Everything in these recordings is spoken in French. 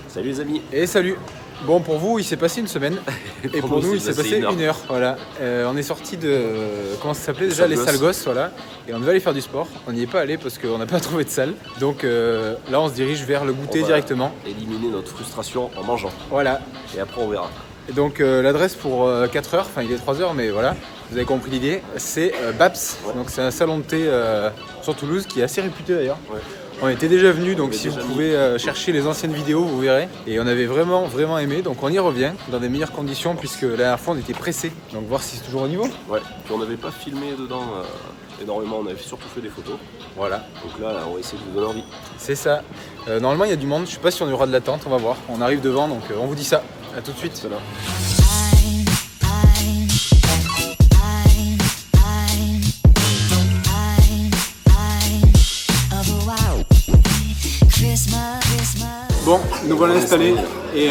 Salut les amis. Et salut. Bon, pour vous, il s'est passé une semaine. Et pour nous, il s'est passé une heure. Voilà. On est sorti de. Comment ça s'appelait déjà? Les salles gosses, voilà. Et on devait aller faire du sport. On n'y est pas allé parce qu'on n'a pas trouvé de salle. Donc là, on se dirige vers le goûter directement. Éliminer notre frustration en mangeant. Voilà. Et après, on verra. Et donc, l'adresse pour 4 heures, enfin, il est 3 heures, mais voilà. Vous avez compris l'idée. C'est Baps. Ouais. Donc, c'est un salon de thé sur Toulouse qui est assez réputé d'ailleurs. Ouais. On était déjà venus, donc si vous pouvez chercher les anciennes vidéos, vous verrez. Et on avait vraiment aimé, donc on y revient dans des meilleures conditions puisque la dernière fois on était pressés. Donc voir si c'est toujours au niveau. Ouais, puis on n'avait pas filmé dedans énormément, on avait surtout fait des photos. Voilà. Donc là, on va essayer de vous donner envie. C'est ça. Normalement il y a du monde, je sais pas si on aura de l'attente, on va voir. On arrive devant, donc on vous dit ça. A tout de suite. Voilà. Bon, nous voilà installés et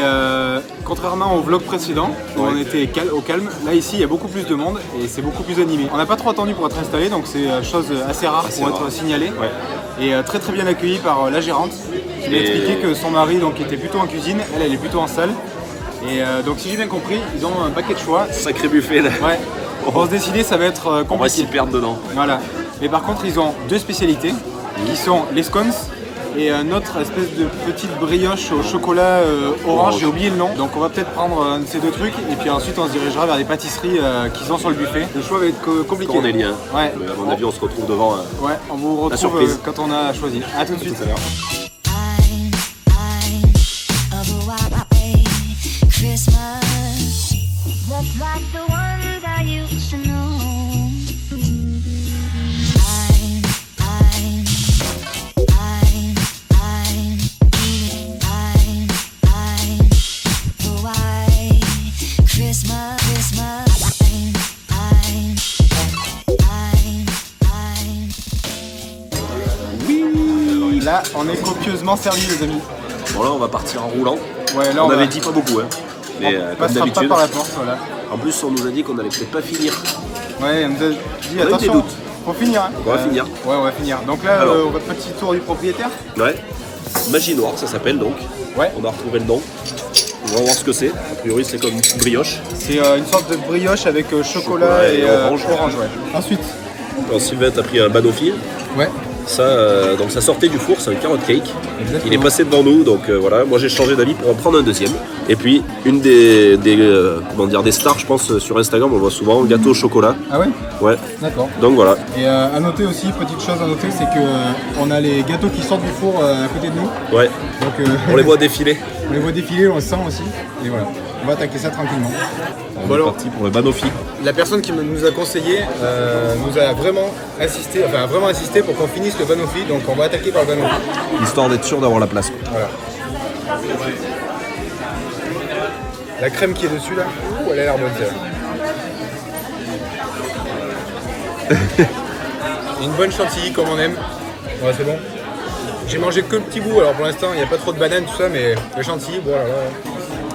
contrairement au vlog précédent où on était au calme, là ici il y a beaucoup plus de monde et c'est beaucoup plus animé. On n'a pas trop attendu pour être installé, donc c'est chose assez rare pour être signalé. Ouais. Et très bien accueilli par la gérante qui m'a expliqué que son mari donc, était plutôt en cuisine, elle est plutôt en salle. Et donc si j'ai bien compris, ils ont un paquet de choix. Sacré buffet là. Ouais. Pour se décider, ça va être compliqué. On va s'y perdre dedans. Voilà. Mais par contre, ils ont deux spécialités qui sont les scones et notre espèce de petite brioche au chocolat orange, j'ai oublié le nom. Donc on va peut-être prendre un de ces deux trucs et puis ensuite on se dirigera vers les pâtisseries qu'ils ont sur le buffet. Le choix va être compliqué. Cornélien. Ouais. Mais à mon avis on se retrouve devant. Ouais, on vous retrouve quand on a choisi. A tout de suite. Là, on est copieusement servi, les amis. Bon, là, on va partir en roulant. Ouais, là, on avait dit pas beaucoup, hein. Mais on comme passera d'habitude. pas par la porte, voilà. En plus, on nous a dit qu'on allait peut-être pas finir. Ouais, on nous a dit on attention. a des doutes. Faut finir. Hein. On va finir. Ouais, on va finir. Donc là, Alors, petit tour du propriétaire. Ouais. Magie Noire, ça s'appelle donc. Ouais. On a retrouvé le nom. On va voir ce que c'est. A priori, c'est comme une brioche. C'est une sorte de brioche avec chocolat et orange. Ouais. Ensuite. Alors, Sylvain, t'as pris un banoffee. Ouais. Ça, donc ça sortait du four, c'est un carrot cake. Exactement. Il est passé devant nous, donc voilà. Moi j'ai changé d'avis pour en prendre un deuxième. Et puis une des stars, je pense, sur Instagram, on le voit souvent, gâteau au chocolat. Ah ouais. Ouais. D'accord. Donc voilà. Et à noter aussi, petite chose à noter, c'est que on a les gâteaux qui sortent du four à côté de nous. Ouais. Donc on les voit défiler. On les voit défiler, on le sent aussi. Et voilà. On va attaquer ça tranquillement. On est parti pour le banoffee. La personne qui nous a conseillé nous a vraiment insisté pour qu'on finisse le banoffee, donc on va attaquer par le banoffee. Histoire d'être sûr d'avoir la place. Voilà. La crème qui est dessus là, elle a l'air bonne celle-là. Une bonne chantilly comme on aime. Ouais, c'est bon. J'ai mangé que le petit bout, alors pour l'instant il n'y a pas trop de bananes, tout ça, mais le chantilly, bon là.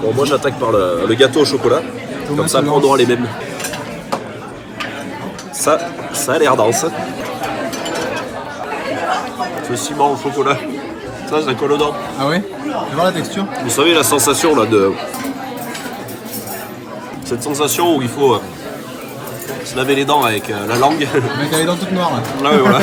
Bon, moi j'attaque par le gâteau au chocolat. Comme ça, on aura les mêmes. Ça a l'air dense. Ce ciment au chocolat. Ça colle aux dents. Ah ouais? Tu vas voir la texture? Vous savez la sensation là de. Cette sensation où il faut se laver les dents avec la langue. Mais t'as les dents toutes noires là. Ah ouais, voilà.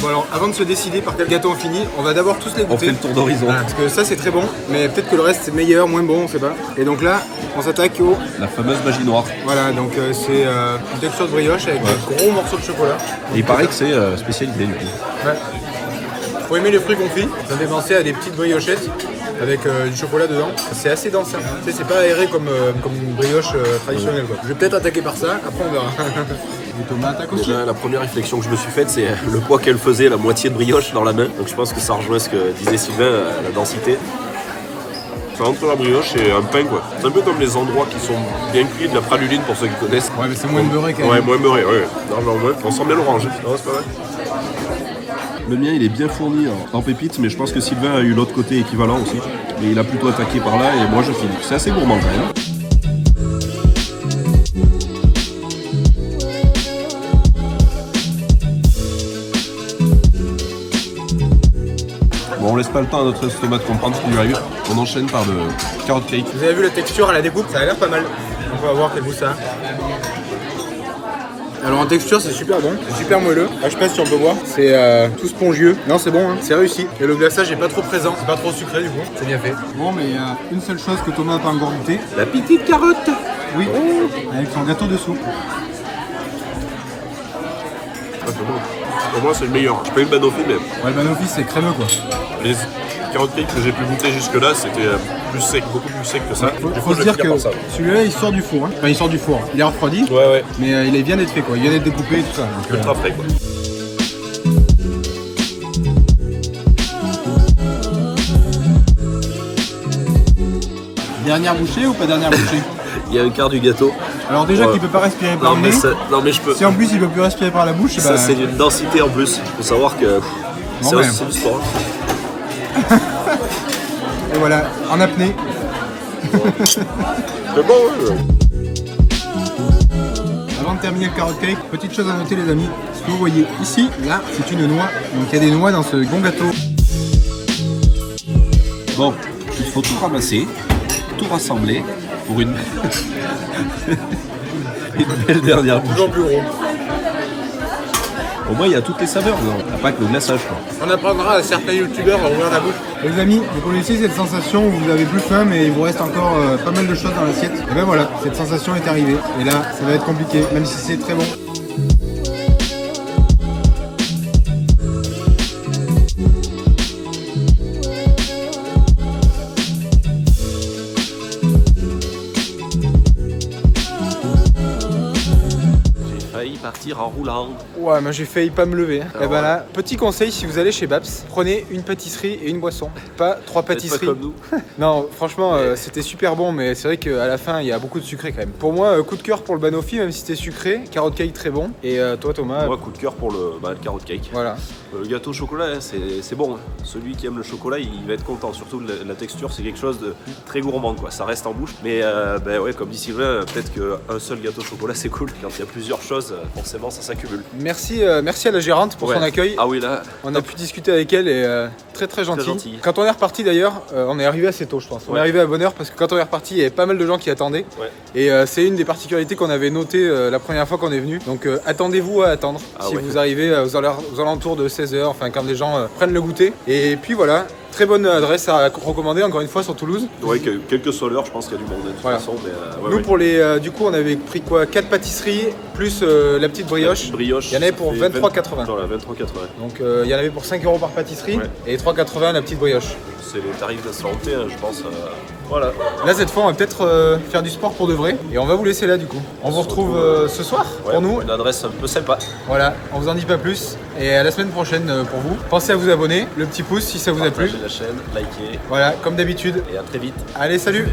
Bon alors, avant de se décider par quel gâteau on finit, on va d'abord tous les goûter. On fait le tour d'horizon. Voilà, parce que ça c'est très bon, mais peut-être que le reste c'est meilleur, moins bon, on sait pas. Et donc là, on s'attaque au... La fameuse magie noire. Voilà, donc c'est une texture de brioche avec des gros morceaux de chocolat. Et il paraît que c'est spécialité du coup. Ouais. Faut aimer les fruits confits, ça me fait penser à des petites briochettes avec du chocolat dedans. C'est assez dense, hein. Tu sais, c'est pas aéré comme une brioche traditionnelle, quoi. Je vais peut-être attaquer par ça, après on verra. Les tomates à côté. Déjà, la première réflexion que je me suis faite, c'est le poids qu'elle faisait, la moitié de brioche dans la main. Donc je pense que ça rejoint ce que disait Sylvain, la densité. C'est entre la brioche et un pain, quoi. C'est un peu comme les endroits qui sont bien cuits de la praluline pour ceux qui connaissent. Ouais, mais c'est moins beurré quand même. Ouais, moins beurré, ouais. Non, moins. On sent bien l'orange. Non, c'est pas mal. Le mien, il est bien fourni en pépites, mais je pense que Sylvain a eu l'autre côté équivalent aussi. Mais il a plutôt attaqué par là et moi je finis. C'est assez gourmand quand même. on laisse pas le temps à notre estomac de comprendre ce qui lui arrive. On enchaîne par le carrot cake. Vous avez vu la texture à la découpe, ça a l'air pas mal. On va voir quel goût ça a. Alors en texture c'est super bon, c'est super moelleux. Ah, je sais pas si on peut voir, c'est tout spongieux. Non c'est bon, hein. C'est réussi. Et le glaçage est pas trop présent, c'est pas trop sucré du coup, c'est bien fait. Bon mais il y a une seule chose que Thomas n'a pas encore goûté. La petite carotte. Oui, avec son gâteau dessous. Ah, c'est bon. Pour moi c'est le meilleur. J'ai pas eu le banoffee mais Ouais, le banoffee c'est crémeux quoi. les carrot cake que j'ai pu goûter jusque là c'était plus sec, beaucoup plus sec que ça. Faut se dire que celui-là il sort du four. Hein. Enfin il sort du four, il est refroidi. Ouais. Mais il vient d'être fait quoi, il vient d'être découpé et tout ça. Donc, Ultra frais quoi. Dernière bouchée ou pas dernière bouchée? Il y a un quart du gâteau. Alors déjà Ouais. qu'il peut pas respirer par Non le mais, nez, non mais je peux. si en plus il peut plus respirer par la bouche, Ça bah, c'est d'une densité en plus. Faut savoir que Non, mais- c'est du sport. et voilà, en apnée. C'est bon, ouais. Avant de terminer le carrot cake, petite chose à noter les amis, ce que vous voyez ici, là, c'est une noix. Donc il y a des noix dans ce bon gâteau. Bon, il faut tout ramasser, tout rassembler pour une, une belle dernière bouche. Toujours plus gros. Au moins, il y a toutes les saveurs, non? Il n'y a pas que le glaçage, quoi. On apprendra à certains youtubeurs à ouvrir la bouche. Les amis, vous connaissez cette sensation où vous avez plus faim mais il vous reste encore pas mal de choses dans l'assiette. Et ben voilà, cette sensation est arrivée. Et là, ça va être compliqué, même si c'est très bon. J'ai failli partir en roulant. Ouais, moi j'ai failli pas me lever. Hein. Ah Et ben ouais. là, petit conseil, si vous allez chez Babs, prenez une pâtisserie et une boisson. Pas trois Faites pâtisseries. pas comme nous. Non, franchement, c'était super bon, mais c'est vrai qu'à la fin, il y a beaucoup de sucré quand même. Pour moi, coup de cœur pour le banoffee, même si c'était sucré. Carrot cake très bon. Et toi, Thomas, Moi, coup de cœur pour le carrot cake. voilà. Le gâteau au chocolat, hein, c'est bon. Hein. Celui qui aime le chocolat, il va être content. Surtout la texture, c'est quelque chose de très gourmand, quoi. Ça reste en bouche. Mais ben ouais, comme dit Sylvain, peut-être qu'un seul gâteau au chocolat, c'est cool. Quand il y a plusieurs choses, forcément, ça s'accumule. Merci, merci à la gérante pour Ouais. son accueil. Ah oui, là, On a pu discuter avec elle et très gentille. gentille. Quand on est reparti d'ailleurs, on est arrivé assez tôt je pense. On est Ouais. arrivé à bonne heure parce que quand on est reparti, il y avait pas mal de gens qui attendaient. Ouais. Et c'est une des particularités qu'on avait notées la première fois qu'on est venu. Donc attendez-vous à attendre Ah si ouais. vous arrivez aux alentours de 16h, enfin quand les gens prennent le goûter. Et puis voilà, très bonne adresse à recommander encore une fois sur Toulouse. ouais, quelle que soit l'heure, je pense qu'il y a du monde de toute Voilà. façon. Mais, ouais, Nous ouais. pour les du coup on avait pris quoi 4 pâtisseries plus la petite brioche. Brioche. Il y en avait pour ça fait 23,80. Voilà, 23,80. Donc il y en avait pour 5 € par pâtisserie Ouais. et 3,80 la petite brioche. C'est les tarifs d'instant T, hein, je pense. Voilà. Là cette fois on va peut-être faire du sport pour de vrai et on va vous laisser là du coup. On vous retrouve ce soir Ouais, pour nous. Une adresse un peu sympa. Voilà, on vous en dit pas plus et à la semaine prochaine pour vous. Pensez à vous abonner, le petit pouce si ça vous a plu. Partagez la chaîne, likez Voilà, comme d'habitude. et à très vite. Allez, salut!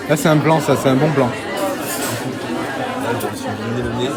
Là c'est un plan ça, c'est un bon plan. Là, je me suis vidé le nez.